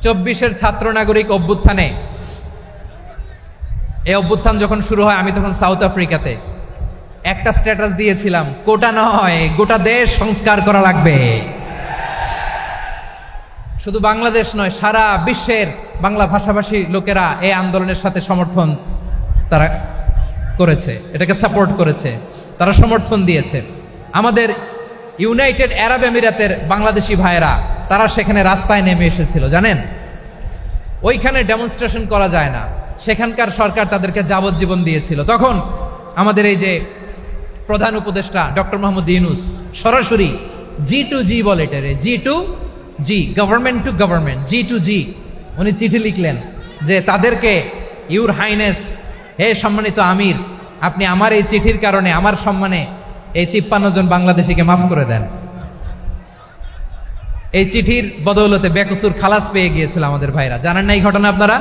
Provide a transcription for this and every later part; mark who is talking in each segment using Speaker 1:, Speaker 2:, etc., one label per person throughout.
Speaker 1: 24-এর ছাত্র নাগরিক অভ্যুত্থানে, এই অভ্যুত্থান যখন শুরু হয় আমি তখন সাউথ আফ্রিকাতে একটা স্ট্যাটাস দিয়েছিলাম, কোটা নয় গোটা দেশ সংস্কার করা লাগবে। শুধু বাংলাদেশ নয়, সারা বিশ্বের বাংলা ভাষাভাষী লোকেরা এই আন্দোলনের সাথে সমর্থন তারা করেছে, এটাকে সাপোর্ট করেছে, তারা সমর্থন দিয়েছে। আমাদের ইউনাইটেড আরব আমিরাতের বাংলাদেশি ভাইয়েরা তারা সেখানে রাস্তায় নেমে এসেছিল, জানেন? ওইখানে ডেমনস্ট্রেশন করা যায় না, সেখানকার সরকার তাদেরকে যাবজ্জীবন দিয়েছিল। তখন আমাদের এই যে প্রধান উপদেষ্টা ডক্টর মোহাম্মদ ইউনূস সরাসরি G2G বলে, এটারে G2G, government to government, G2G, উনি চিঠি লিখলেন যে তাদেরকে, ইউর হাইনেস, হে সম্মানিত আমির, আপনি আমার এই চিঠির কারণে আমার সম্মানে এই 53 জন বাংলাদেশিকে মাফ করে দেন। এই চিঠির বদৌলতে বেকসুর খালাস পেয়ে গিয়েছিল আমাদের ভাইরা, জানেন না এই ঘটনা আপনারা?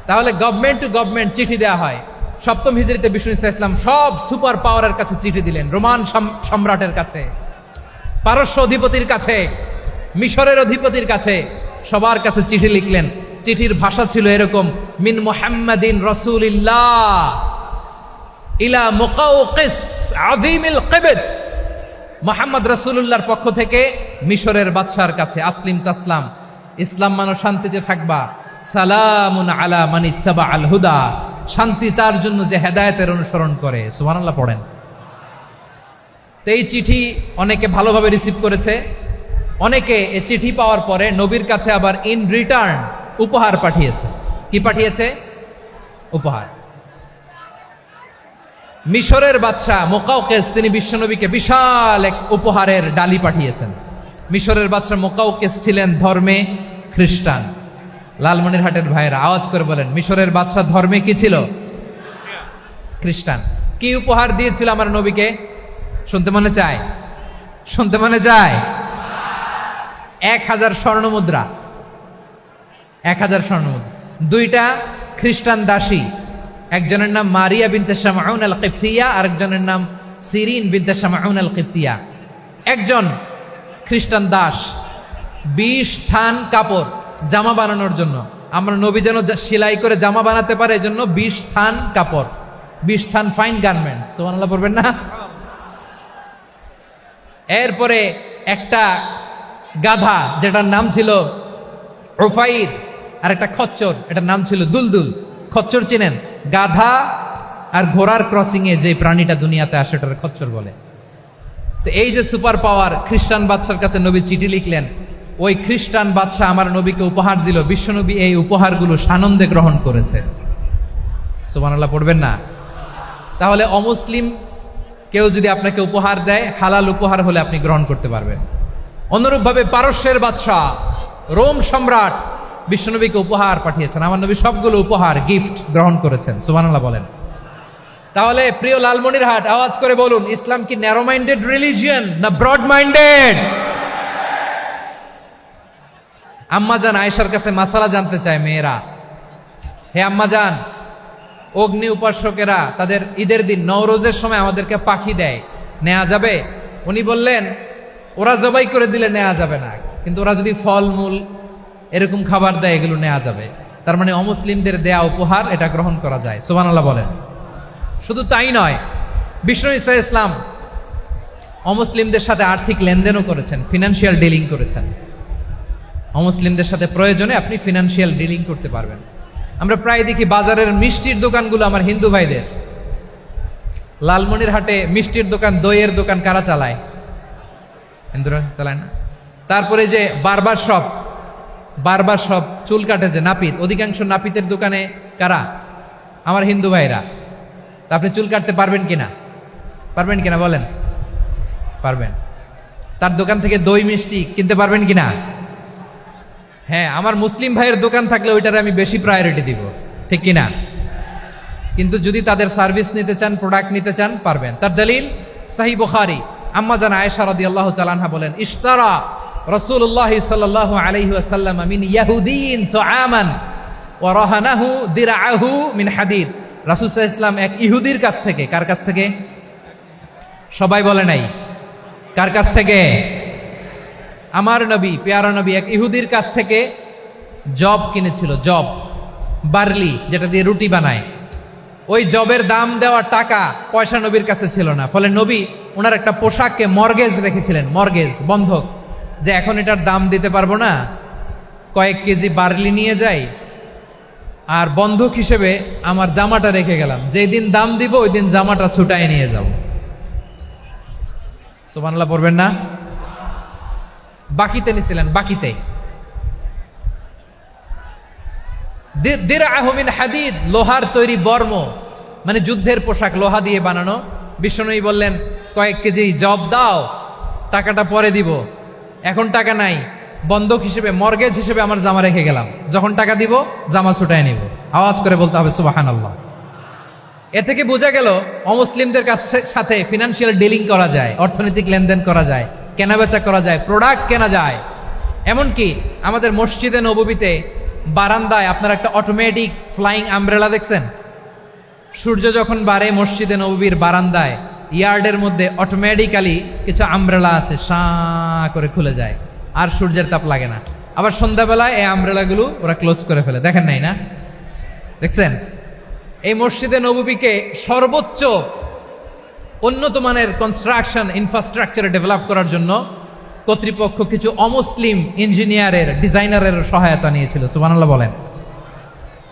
Speaker 1: তাহলে গভর্নমেন্ট টু গভর্নমেন্ট চিঠি দেওয়া হয়। সপ্তম হিজরিতে বিষ্ণু ইসলাম সব সুপার পাওয়ারের কাছে চিঠি দিলেন, রোমান সম্রাটের কাছে, পারস্য অধিপতির কাছে, মিশরের অধিপতির কাছে, সবার কাছে চিঠি লিখলেন। চিঠির ভাষা ছিল এরকম, মিন মুহাম্মাদিন রাসূলিল্লাহ ইলা মুকাওকিস আযীমিল কিবত, মুহাম্মদ রাসূলুল্লাহর পক্ষ থেকে মিশরের বাদশার কাছে, আসলিম তাসলাম, ইসলাম মানো শান্তিতে থাকবা, সালামুন আলা মান ইত্তাবাআল হুদা, শান্তি তার জন্য যে হেদায়েতের অনুসরণ করে। সুবহানাল্লাহ পড়েন। তো এই চিঠি অনেকে ভালোভাবে রিসিভ করেছে, অনেকে এই চিঠি পাওয়ার পরে নবীর কাছে আবার ইন রিটার্ন উপহার পাঠিয়েছে। কি পাঠিয়েছে? উপহার। মিশরের বাদশাহ মুকাওকিস তিনি বিশ্বনবীকে বিশাল এক উপহারের ডালি পাঠিয়েছেন। মিশরের বাদশাহ মুকাওকিস ছিলেন ধর্মে খ্রিস্টান। লালমনিরহাটের ভাইয়েরা আওয়াজ করে বলেন, মিশরের বাদশাহ ধর্মে কি ছিল? খ্রিস্টান। কি উপহার দিয়েছিল আমার নবীকে? শুনতে মনে চায়? শুনতে মনে চায়? 1000 স্বর্ণমুদ্রা, 1000 স্বর্ণমুদ্রা। 2টা খ্রিস্টান দাসী, একজনের নাম মারিয়া বিনতে শামউন আল কিবতিয়া, আরেকজনের নাম সিরিন বিনতে শামউন আল কিবতিয়া। একজন খ্রিস্টান দাস 20 থান কাপড় জামা বানানোর জন্য, আমরা নবী যেন সেলাই করে জামা বানাতে পারে এজন্য 20 থান কাপড়, 20 থান ফাইন গার্মেন্ট। সুবহানাল্লাহ পড়বেন না? এরপরে একটা গাধা যেটার নাম ছিল উফাইর, আর একটা খচ্চর, এটার নাম ছিল দুলদুল। খচ্চর চিনেন? গাধা আর ঘোড়ার ক্রসিং এ যে প্রাণীটা দুনিয়াতে আসে ওটার খচ্চর বলে। তো এই যে সুপার পাওয়ার খ্রিস্টান বাদশার কাছে নবী চিঠি লিখলেন, ওই খ্রিস্টান বাদশাহ আমার নবীকে উপহার দিল। বিশ্বনবী এই উপহারগুলো সানন্দে গ্রহণ করেছে। সুবহানাল্লাহ পড়বেন না? তাহলে অমুসলিম কেউ যদি আপনাকে উপহার দেয়, হালাল উপহার হলে আপনি গ্রহণ করতে পারবেন। অনুরূপভাবে পারস্যের বাদশাহ, রোম সম্রাট বিশ্বনবীকে উপহার পাঠিয়েছেন, আমার নবী সবগুলো উপহার গিফট গ্রহণ করেছেন। সুবহানাল্লাহ বলেন। তাহলে প্রিয় লালমনিরহাট আওয়াজ করে বলুন, ইসলাম কি ন্যারো মাইন্ডেড রিলিজিয়ন না ব্রড মাইন্ডেড? আম্মাজান আয়েশার কাছে মাসালা জানতে চায় মেয়েরা, হে আম্মাজান, অগ্নি উপাসকেরা তাদের ঈদের দিন নওরোজের সময় আমাদেরকে পাখি দেয়, নেওয়া যাবে? উনি বললেন, ওরা জবাই করে দিলে নেওয়া যাবে না, কিন্তু ওরা যদি ফলমূল এরকম খাবার দেয় এগুলো নেওয়া যাবে। তার মানে অমুসলিমদের দেয়া উপহার এটা গ্রহণ করা যায়। সুবহানাল্লাহ বলেন। শুধু তাই নয়, বিষ্ণু ঈসা ইসলাম অমুসলিমদের সাথে আর্থিক লেনদেনও করেছেন, ফিনান্সিয়াল ডিলিং করেছেন। অমুসলিমদের সাথে প্রয়োজনে আপনি ফিনান্সিয়াল ডিলিং করতে পারবেন। আমরা প্রায় দেখি বাজারের মিষ্টির দোকানগুলো আমার হিন্দু ভাইদের। লালমনিরহাটে মিষ্টির দোকান, দইয়ের দোকান কারা চালায়? হিন্দুরা চালায় না? তারপরে যে বারবার শপ, চুল কাটে যে নাপিত, অধিকাংশ নাপিতের দোকানে কারা? আমার হিন্দু ভাইরা। তা আপনি চুল কাটতে পারবেন কিনা? পারবেন কিনা বলেন? পারবেন। তার দোকান থেকে দই মিষ্টি কিনতে পারবেন কিনা? হ্যাঁ, আমার মুসলিম ভাইয়ের দোকান থাকলে ওইটারে আমি বেশি প্রায়োরিটি দিব, ঠিক কিনা? কিন্তু যদি তাদের সার্ভিস নিতে চান, প্রোডাক্ট নিতে চান, পারবেন। তার দলিল সহিহ বুখারী, আম্মা জান আয়েশা রাদিয়াল্লাহু তাআলা আনহা বলেন, ইশতারা রাসূলুল্লাহ সাল্লাল্লাহু আলাইহি ওয়াসাল্লাম মিন ইয়াহুদিয়িন তুআমান ওয়া রাহানাহু দিরআহু মিন হাদিদ। রাসূল সাল্লাল্লাহু আলাইহি ওয়াসাল্লাম এক ইহুদির কাছ থেকে, কার কাছ থেকে? সবাই বলে নাই, কার কাছ থেকে? আমার নবী, পেয়ারা নবী এক ইহুদির কাছ থেকে জব কিনেছিল, জব, বার্লি, যেটা দিয়ে রুটি বানায়। ওই জবের দাম দেওয়ার টাকা পয়সা নবীর কাছে ছিল না, ফলে নবী ওনার একটা পোশাককে মর্গেজ রেখেছিলেন, মর্গেজ, বন্ধক, যে এখন এটার দাম দিতে পারবো না, কয়েক কেজি বার্লি নিয়ে যাই আর বন্ধক হিসেবে আমার জামাটা রেখে গেলাম, যেই দিন দাম দিব ওই দিন জামাটা ছুটায় নিয়ে যাব। সুবহানাল্লাহ পড়বেন না? বাকিতে নিছিলেন, বাকিতে। দিরআহু মিন হাদিদ, লোহার তৈরি বর্ম, মানে যুদ্ধের পোশাক, লোহা দিয়ে বানানো। বিষ্ণুনবী বললেন, কয়েক কেজি জব দাও, টাকাটা পরে দিব, এখন টাকা নাই, বন্ধক হিসেবে, মর্গেজ হিসেবে আমার জামা রেখে গেলাম, যখন টাকা দিব জামা ছুটায় নিব। আওয়াজ করে বলতে হবে সুবহানাল্লাহ। এ থেকে বোঝা গেল অমুসলিমদের সাথে ফিনান্সিয়াল ডিলিং করা যায়, অর্থনৈতিক লেনদেন করা যায়, কেনাবেচা করা যায়, প্রোডাক্ট কেনা যায়। এমনকি আমাদের মসজিদে নববীতে বারান্দায় আপনারা একটা অটোমেটিক ফ্লাইং আমব্রেলা দেখছেন? সূর্য যখন বাড়ে মসজিদে নববীর বারান্দায় ইয়ার্ডের মধ্যে অটোমেটিক্যালি কিছু আমব্রেলা আছে, সাঁ করে খুলে যায়, আর সূর্যের তাপ লাগে না। আবার সন্ধ্যাবেলায় এই আমব্রেলাগুলো ওরা ক্লোজ করে ফেলে, দেখেন নাই না? দেখছেন? এই মসজিদে নববীকে সর্বোচ্চ উন্নত মানের কনস্ট্রাকশন ইনফ্রাস্ট্রাকচারে ডেভেলপ করার জন্য কর্তৃপক্ষ কিছু অমুসলিম ইঞ্জিনিয়ারের, ডিজাইনারের সহায়তা নিয়েছিল। সুবহানাল্লাহ বলেন।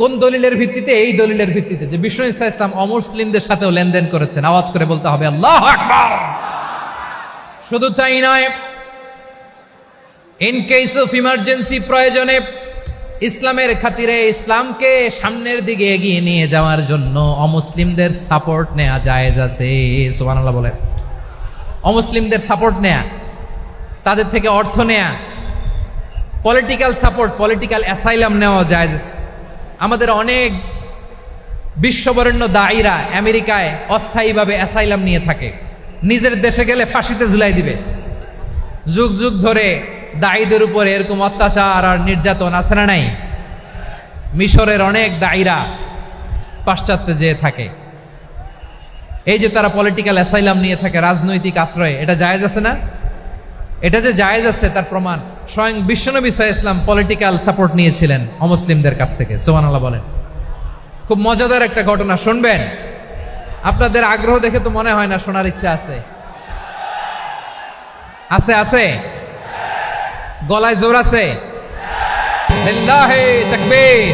Speaker 1: কোন দলিলের ভিত্তিতে? এই দলিলের ভিত্তিতে যে বিষ্ণু ঈসা ইসলাম অমুসলিমদের সাথেও লেনদেন করেছেন। আওয়াজ করে বলতে হবে আল্লাহু আকবার। শুধু তাই নয়, ইন কেস অফ ইমার্জেন্সি, প্রয়োজনে ইসলামের খাতিরে, ইসলামকে সামনের দিকে এগিয়ে নিয়ে যাওয়ার জন্য অমুসলিমদের সাপোর্ট নেওয়া জায়েজ আছে। সুবহানাল্লাহ বলেন। অমুসলিমদের সাপোর্ট নেয়া, তাদের থেকে অর্থ নেয়া, পলিটিক্যাল সাপোর্ট, পলিটিক্যাল অ্যাসাইলাম নেওয়া জায়েজ আছে। আমাদের অনেক বিশ্ববরেণ্য দায়ীরা আমেরিকায় অস্থায়ীভাবে অ্যাসাইলাম নিয়ে থাকে, নিজের দেশে গেলে ফাঁসিতে ঝুলাই দিবে। যুগ যুগ ধরে দায়ীদের উপরে এরকম অত্যাচার আর নির্যাতন আছে না নাই? মিশরের অনেক দায়ীরা পাশ্চাত্যে যেয়ে থাকে, এই যে তারা পলিটিক্যাল অ্যাসাইলাম নিয়ে থাকে, রাজনৈতিক আশ্রয়, এটা জায়েজ আছে না? এটা যে জায়েজ আছে তার প্রমাণ স্বয়ং বিশ্বনবী সাল্লাল্লাহু আলাইহি ওয়াসাল্লাম পলিটিক্যাল সাপোর্ট নিয়েছিলেন অমুসলিমদের কাছ থেকে। সুবহানাল্লাহ বলেন। খুব মজাদার একটা ঘটনা শুনবেন, আপনাদের আগ্রহ দেখে তো মনে হয় না শোনার ইচ্ছা আছে। আছে আছে, গলায় জোর আছে। লিল্লাহি তাকবীর,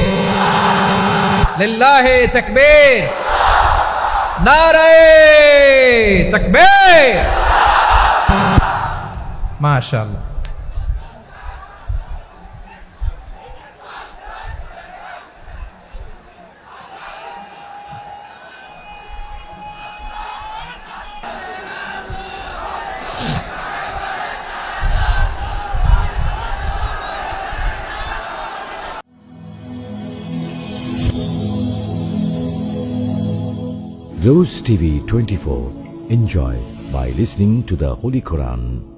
Speaker 1: লিল্লাহি তাকবীর, নারে তাকবীর। মাশাআল্লাহ।
Speaker 2: Rose TV 24. Enjoy by listening to the Holy Quran.